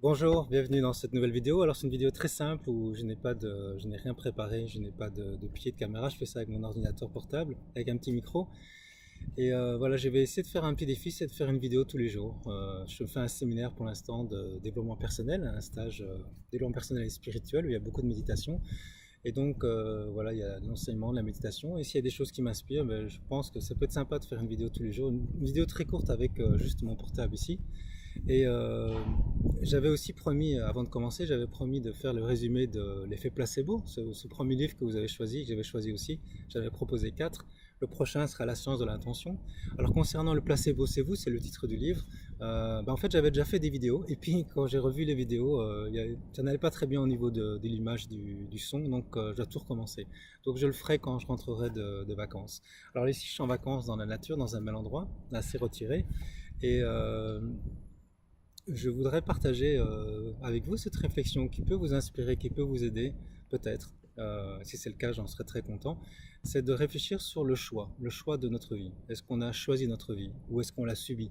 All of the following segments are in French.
Bonjour, bienvenue dans cette nouvelle vidéo. Alors c'est une vidéo très simple où je n'ai rien préparé, je n'ai pas de pied de caméra, je fais ça avec mon ordinateur portable, avec un petit micro. Voilà, je vais essayer de faire un petit défi, c'est de faire une vidéo tous les jours. Je fais un séminaire pour l'instant de développement personnel, un stage développement personnel et spirituel où il y a beaucoup de méditation. Voilà, il y a de l'enseignement, de la méditation. Et s'il y a des choses qui m'inspirent, je pense que ça peut être sympa de faire une vidéo tous les jours. Une vidéo très courte avec juste mon portable ici. Et euh, J'avais aussi promis, avant de commencer, j'avais promis de faire le résumé de l'effet placebo, ce premier livre que vous avez choisi, que j'avais choisi aussi. J'avais proposé 4. Le prochain sera La science de l'intention. Alors concernant le placebo, c'est vous, c'est le titre du livre. En fait, j'avais déjà fait des vidéos, et puis quand j'ai revu les vidéos, ça n'allait pas très bien au niveau de l'image, du son, donc je dois tout recommencer. Donc je le ferai quand je rentrerai de vacances. Alors ici, je suis en vacances dans la nature, dans un bel endroit, assez retiré. Et je voudrais partager avec vous cette réflexion qui peut vous inspirer, qui peut vous aider, peut-être. Si c'est le cas, j'en serais très content. C'est de réfléchir sur le choix de notre vie. Est-ce qu'on a choisi notre vie ou est-ce qu'on l'a subi?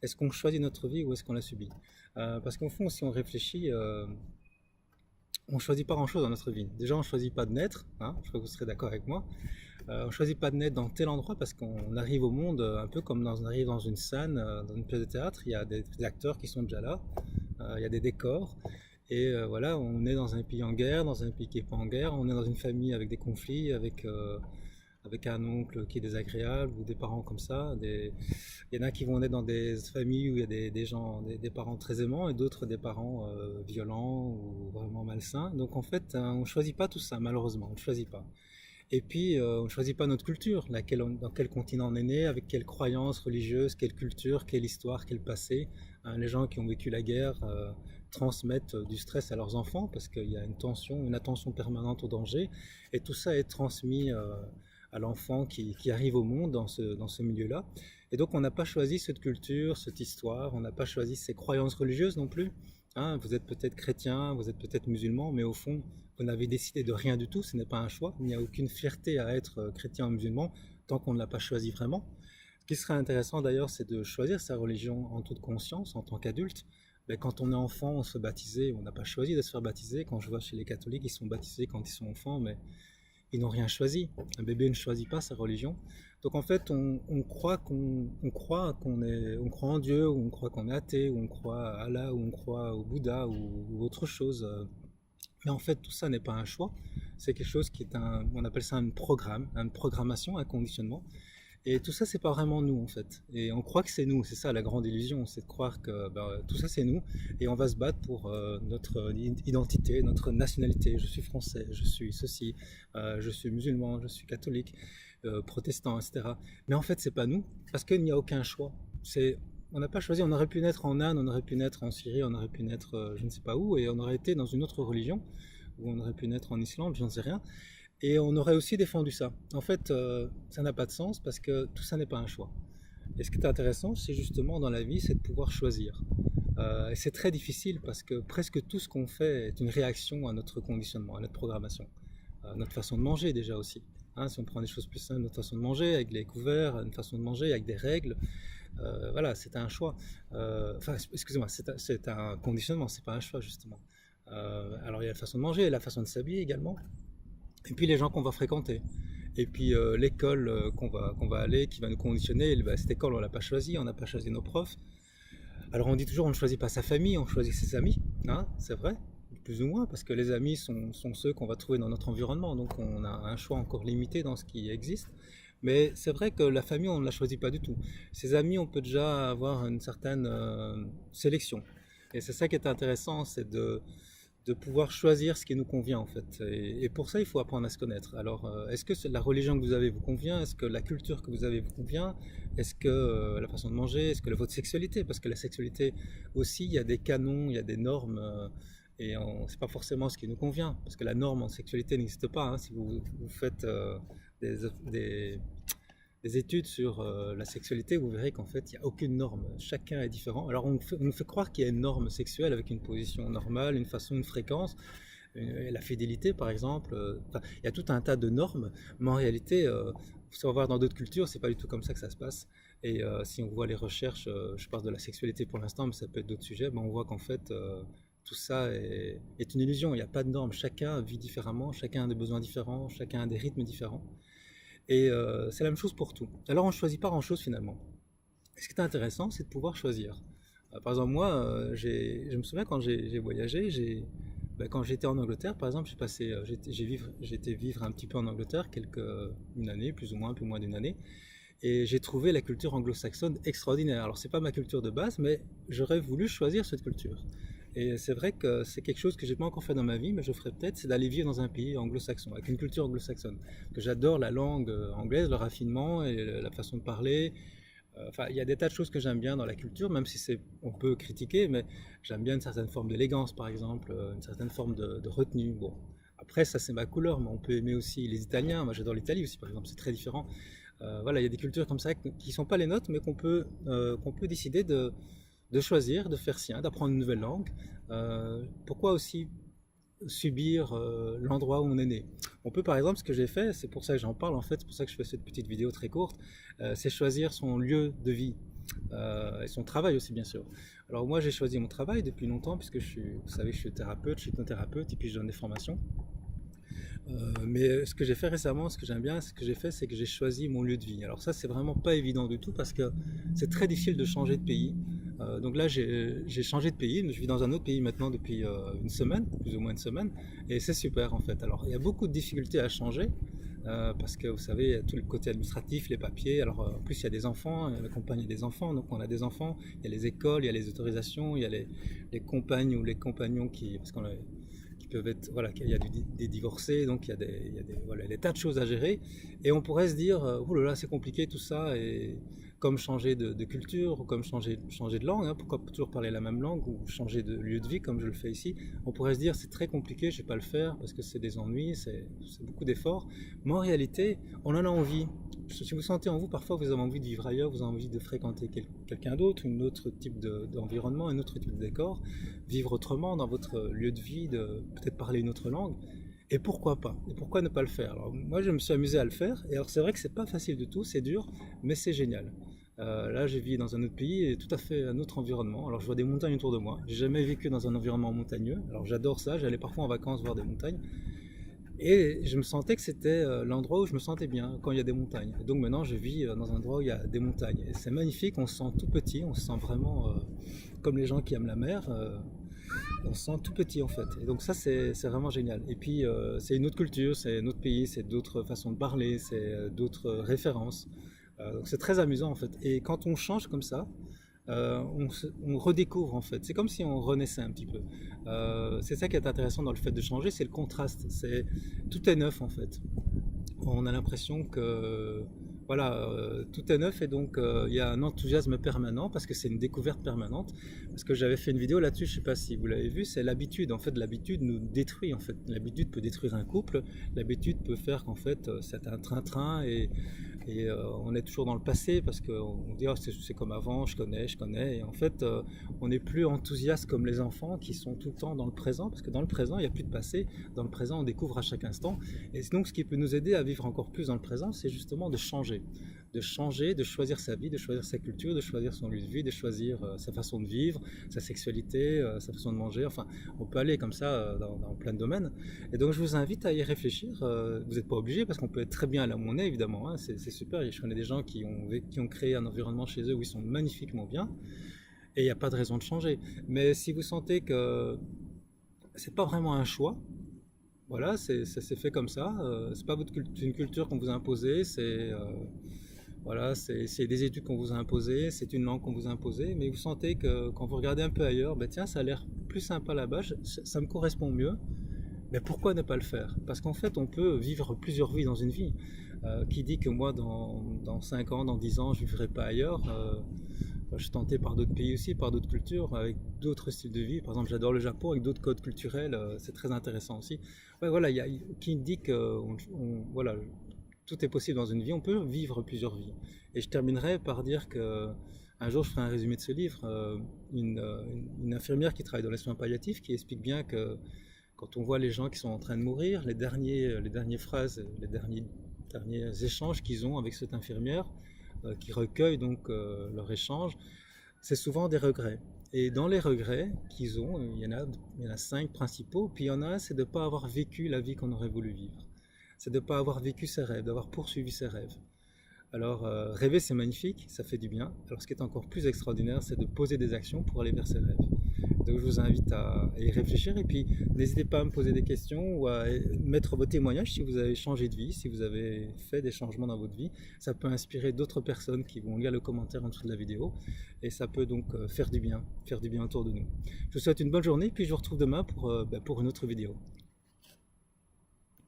Est-ce qu'on choisit notre vie ou est-ce qu'on l'a subi? Parce qu'au fond, si on réfléchit, on ne choisit pas grand-chose dans notre vie. Déjà, on ne choisit pas de naître, hein, je crois que vous serez d'accord avec moi. On ne choisit pas de naître dans tel endroit parce qu'on arrive au monde un peu comme on arrive dans une scène, dans une pièce de théâtre. Il y a des acteurs qui sont déjà là, il y a des décors. Voilà, on est dans un pays en guerre, dans un pays qui n'est pas en guerre. On est dans une famille avec des conflits, avec un oncle qui est désagréable ou des parents comme ça. Il y en a qui vont naître dans des familles où il y a des gens, des parents très aimants et d'autres des parents violents ou vraiment malsains. Donc en fait, on ne choisit pas tout ça, malheureusement, on ne choisit pas. Et puis, on ne choisit pas notre culture, dans quel continent on est né, avec quelles croyances religieuses, quelle culture, quelle histoire, quel passé. Hein, les gens qui ont vécu la guerre transmettent du stress à leurs enfants parce qu'il y a une tension, une attention permanente au danger. Et tout ça est transmis à l'enfant qui arrive au monde dans ce milieu-là. Et donc, on n'a pas choisi cette culture, cette histoire, on n'a pas choisi ces croyances religieuses non plus. Hein, vous êtes peut-être chrétien, vous êtes peut-être musulman, mais au fond, vous n'avez décidé de rien du tout, ce n'est pas un choix. Il n'y a aucune fierté à être chrétien ou musulman tant qu'on ne l'a pas choisi vraiment. Ce qui serait intéressant d'ailleurs, c'est de choisir sa religion en toute conscience, en tant qu'adulte. Mais quand on est enfant, on se fait baptiser, on n'a pas choisi de se faire baptiser. Quand je vois chez les catholiques, ils sont baptisés quand ils sont enfants, mais ils n'ont rien choisi. Un bébé ne choisit pas sa religion. Donc en fait, on croit on croit en Dieu, ou on croit qu'on est athée, ou on croit à Allah, ou on croit au Bouddha, ou autre chose. Mais en fait, tout ça n'est pas un choix. C'est quelque chose qui est on appelle ça un programme, une programmation, un conditionnement. Et tout ça, c'est pas vraiment nous, en fait. Et on croit que c'est nous. C'est ça la grande illusion, c'est de croire que tout ça, c'est nous. Et on va se battre pour notre identité, notre nationalité. Je suis français, je suis ceci, je suis musulman, je suis catholique, protestant, etc. Mais en fait, c'est pas nous, parce qu'il n'y a aucun choix. On n'a pas choisi. On aurait pu naître en Inde, on aurait pu naître en Syrie, on aurait pu naître je ne sais pas où, et on aurait été dans une autre religion, ou on aurait pu naître en Islande, je ne sais rien. Et on aurait aussi défendu ça. En fait, ça n'a pas de sens parce que tout ça n'est pas un choix. Et ce qui est intéressant, c'est justement dans la vie, c'est de pouvoir choisir. Et c'est très difficile parce que presque tout ce qu'on fait est une réaction à notre conditionnement, à notre programmation, à notre façon de manger déjà aussi. Hein, si on prend des choses plus simples, notre façon de manger, avec les couverts, une façon de manger, avec des règles, voilà, c'est un choix. Excusez-moi, c'est un conditionnement, c'est pas un choix justement. Alors il y a la façon de manger, la façon de s'habiller également. Et puis les gens qu'on va fréquenter. Et puis l'école qu'on va aller, qui va nous conditionner, cette école on l'a pas choisie, on n'a pas choisi nos profs. Alors on dit toujours on ne choisit pas sa famille, on choisit ses amis, hein, c'est vrai, plus ou moins, parce que les amis sont ceux qu'on va trouver dans notre environnement, donc on a un choix encore limité dans ce qui existe. Mais c'est vrai que la famille on ne la choisit pas du tout. Ses amis on peut déjà avoir une certaine sélection. Et c'est ça qui est intéressant, c'est de pouvoir choisir ce qui nous convient en fait. Et pour ça, il faut apprendre à se connaître. Alors, est-ce que la religion que vous avez vous convient? Est-ce que la culture que vous avez vous convient? Est-ce que la façon de manger? Est-ce que votre sexualité? Parce que la sexualité aussi, il y a des canons, il y a des normes. C'est pas forcément ce qui nous convient. Parce que la norme en sexualité n'existe pas. Hein. Si vous faites des, des, des études sur la sexualité, vous verrez qu'en fait, il n'y a aucune norme. Chacun est différent. Alors, on nous fait croire qu'il y a une norme sexuelle avec une position normale, une façon, une fréquence. La fidélité, par exemple. Il y a tout un tas de normes, mais en réalité, faut savoir voir dans d'autres cultures, c'est pas du tout comme ça que ça se passe. Et si on voit les recherches, je parle de la sexualité pour l'instant, mais ça peut être d'autres sujets, ben on voit qu'en fait, tout ça est une illusion. Il n'y a pas de normes. Chacun vit différemment, chacun a des besoins différents, chacun a des rythmes différents. Et c'est la même chose pour tout. Alors on ne choisit pas grand-chose finalement. Et ce qui est intéressant, c'est de pouvoir choisir. Par exemple, moi, je me souviens quand j'ai voyagé, quand j'étais en Angleterre, par exemple, j'étais vivre un petit peu en Angleterre, une année, plus ou moins, un peu moins d'une année, et j'ai trouvé la culture anglo-saxonne extraordinaire. Alors, c'est pas ma culture de base, mais j'aurais voulu choisir cette culture. Et c'est vrai que c'est quelque chose que j'ai pas encore fait dans ma vie, mais je ferais peut-être, c'est d'aller vivre dans un pays anglo-saxon, avec une culture anglo-saxonne. Que j'adore la langue anglaise, le raffinement et la façon de parler. Enfin, il y a des tas de choses que j'aime bien dans la culture, même si on peut critiquer, mais j'aime bien une certaine forme d'élégance, par exemple, une certaine forme de retenue. Bon, après, ça c'est ma couleur, mais on peut aimer aussi les Italiens. Moi, j'adore l'Italie aussi, par exemple, c'est très différent. Voilà, il y a des cultures comme ça qui ne sont pas les nôtres, mais qu'on peut décider de choisir, de faire sien, d'apprendre une nouvelle langue. Pourquoi aussi subir l'endroit où on est né. On peut par exemple, ce que j'ai fait, c'est pour ça que j'en parle en fait, c'est pour ça que je fais cette petite vidéo très courte, c'est choisir son lieu de vie et son travail aussi bien sûr. Alors moi j'ai choisi mon travail depuis longtemps puisque vous savez que je suis thérapeute, je suis hypnothérapeute et puis je donne des formations. Mais ce que j'ai fait récemment, ce que j'aime bien, ce que j'ai fait, c'est que j'ai choisi mon lieu de vie. Alors ça, c'est vraiment pas évident du tout parce que c'est très difficile de changer de pays. Donc là, j'ai changé de pays. Je vis dans un autre pays maintenant depuis une semaine, plus ou moins une semaine, et c'est super en fait. Alors il y a beaucoup de difficultés à changer. Parce que vous savez, il y a tout le côté administratif, les papiers. Alors en plus, il y a des enfants, la compagne a des enfants, donc on a des enfants. Il y a les écoles, il y a les autorisations, il y a les compagnes ou les compagnons parce qu'on a, qui peuvent être, voilà, il y a des divorcés, donc voilà, des tas de choses à gérer. Et on pourrait se dire, oh là là, c'est compliqué tout ça, et comme changer de culture, ou comme changer de langue, hein, pourquoi toujours parler la même langue, ou changer de lieu de vie comme je le fais ici. On pourrait se dire, c'est très compliqué, je ne vais pas le faire, parce que c'est des ennuis, c'est beaucoup d'efforts. Mais en réalité, on en a envie. Si vous sentez en vous, parfois vous avez envie de vivre ailleurs, vous avez envie de fréquenter quelqu'un d'autre, un autre type d'environnement, un autre type de décor, vivre autrement dans votre lieu de vie, peut-être parler une autre langue. Et pourquoi pas? Et pourquoi ne pas le faire? Alors moi je me suis amusé à le faire, et alors c'est vrai que c'est pas facile du tout, c'est dur, mais c'est génial. Là, je vis dans un autre pays et tout à fait un autre environnement. Alors, je vois des montagnes autour de moi. J'ai jamais vécu dans un environnement montagneux. Alors, j'adore ça. J'allais parfois en vacances voir des montagnes. Et je me sentais que c'était l'endroit où je me sentais bien quand il y a des montagnes. Et donc maintenant, je vis dans un endroit où il y a des montagnes. Et c'est magnifique. On se sent tout petit. On se sent vraiment comme les gens qui aiment la mer. On se sent tout petit en fait. Et donc ça, c'est vraiment génial. Et puis, c'est une autre culture, c'est un autre pays, c'est d'autres façons de parler, c'est d'autres références. Donc c'est très amusant en fait. Et quand on change comme ça, on redécouvre en fait. C'est comme si on renaissait un petit peu. C'est ça qui est intéressant dans le fait de changer, c'est le contraste. Tout est neuf en fait. On a l'impression que voilà, tout est neuf et donc il y a un enthousiasme permanent parce que c'est une découverte permanente. Parce que j'avais fait une vidéo là-dessus, je ne sais pas si vous l'avez vu, c'est l'habitude. En fait, l'habitude nous détruit. En fait, l'habitude peut détruire un couple. L'habitude peut faire qu'en fait c'est un train-train et on est toujours dans le passé parce qu'on dit oh, c'est comme avant, je connais. Et en fait, on n'est plus enthousiaste comme les enfants qui sont tout le temps dans le présent parce que dans le présent, il n'y a plus de passé. Dans le présent, on découvre à chaque instant. Et donc, ce qui peut nous aider à vivre encore plus dans le présent, c'est justement de changer. De changer, de choisir sa vie, de choisir sa culture, de choisir son lieu de vie, de choisir sa façon de vivre, sa sexualité, sa façon de manger. Enfin, on peut aller comme ça dans plein de domaines. Et donc, je vous invite à y réfléchir. Vous n'êtes pas obligé parce qu'on peut être très bien là où on est, évidemment. Hein, c'est super. Je connais des gens qui ont créé un environnement chez eux où ils sont magnifiquement bien. Et il n'y a pas de raison de changer. Mais si vous sentez que c'est pas vraiment un choix, voilà, ça s'est fait comme ça. C'est pas une culture qu'on vous a imposée, voilà, c'est des études qu'on vous a imposées, c'est une langue qu'on vous a imposée, mais vous sentez que quand vous regardez un peu ailleurs, ben tiens, ça a l'air plus sympa là-bas, ça me correspond mieux. Mais pourquoi ne pas le faire? Parce qu'en fait, on peut vivre plusieurs vies dans une vie. Qui dit que moi, dans 5 ans, dans 10 ans, je ne vivrai pas ailleurs je suis tenté par d'autres pays aussi, par d'autres cultures, avec d'autres styles de vie. Par exemple, j'adore le Japon avec d'autres codes culturels, c'est très intéressant aussi. Ouais, voilà, qui dit que voilà, tout est possible dans une vie, on peut vivre plusieurs vies. Et je terminerai par dire que un jour je ferai un résumé de ce livre, une infirmière qui travaille dans les soins palliatifs qui explique bien que quand on voit les gens qui sont en train de mourir, les dernières phrases, les derniers échanges qu'ils ont avec cette infirmière, qui recueillent donc leur échange, c'est souvent des regrets. Et dans les regrets qu'ils ont, il y en a 5 principaux, puis il y en a un, c'est de ne pas avoir vécu la vie qu'on aurait voulu vivre. C'est de ne pas avoir vécu ses rêves, d'avoir poursuivi ses rêves. Alors, rêver, c'est magnifique, ça fait du bien. Alors, ce qui est encore plus extraordinaire, c'est de poser des actions pour aller vers ses rêves. Donc, je vous invite à y réfléchir et puis n'hésitez pas à me poser des questions ou à mettre vos témoignages si vous avez changé de vie, si vous avez fait des changements dans votre vie. Ça peut inspirer d'autres personnes qui vont lire le commentaire en dessous de la vidéo et ça peut donc faire du bien autour de nous. Je vous souhaite une bonne journée puis je vous retrouve demain pour une autre vidéo.